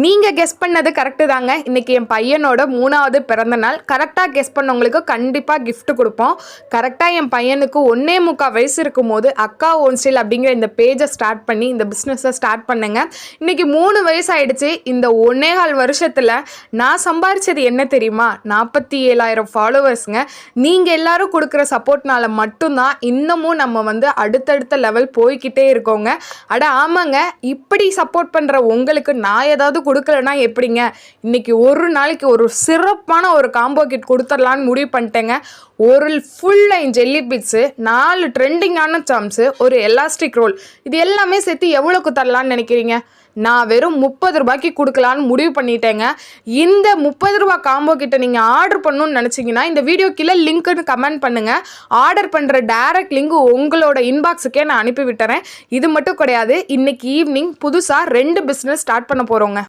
நீங்க கெஸ் பண்ணது கரெக்ட் தாங்க. இன்னைக்கு என் பையனோட 3வது பிறந்த நாள். கரெக்டா கெஸ் பண்ணவங்களுக்கு கண்டிப்பா gift கொடுப்போம். கரெக்டா என் பையனுக்கு 1.25 வயசு இருக்கும்போது அக்கா ஓன் ஸ்டைல் அப்படிங்கிற இந்த பேஜை ஸ்டார்ட் பண்ணி இந்த பிஸ்னஸை ஸ்டார்ட் பண்ணுங்க. இன்னைக்கு 3 வயசு ஆயிடுச்சு. இந்த 1.25 வருஷத்துல நான் சம்பாரிச்சது என்ன தெரியுமா? 47,000 ஃபாலோவர்ஸுங்க. நீங்க எல்லாரும் கொடுக்குற சப்போர்ட்னால மட்டும்தான் இன்னமும் நம்ம அடுத்தடுத்த லெவல் போய்கிட்டே இருக்கோங்க. அட ஆமாங்க, இப்படி சப்போர்ட் பண்ற உங்களுக்கு நான் ஏதாவது கொடுக்கலனா எப்படிங்க? இன்னைக்கு ஒரு நாளைக்கு ஒரு சிறப்பான ஒரு காம்போ கிட் கொடுத்துடலான்னு முடிவு பண்ணிட்டேங்க. ஒரு ஃபுல் லைன் ஜெல்லி பிட்ஸு, 4 ட்ரெண்டிங்கான சாம்ஸு, ஒரு எலாஸ்டிக் ரோல், இது எல்லாமே சேர்த்து எவ்வளோக்கு தரலான்னு நினைக்கிறீங்க? நான் வெறும் 30 ரூபாய்க்கு கொடுக்கலான்னு முடிவு பண்ணிட்டேங்க. இந்த 30 ரூபா காம்போ கிட்ட நீங்கள் ஆர்டர் பண்ணணும்னு நினச்சிங்கன்னா இந்த வீடியோ கீழே லிங்க்குன்னு கமெண்ட் பண்ணுங்கள். ஆர்டர் பண்ணுற டைரக்ட் லிங்க் உங்களோட இன்பாக்ஸுக்கே நான் அனுப்பி விட்டுறேன். இது மட்டும் கிடையாது, இன்னைக்கு ஈவினிங் புதுசாக 2 பிஸ்னஸ் ஸ்டார்ட் பண்ண போகிறோங்க.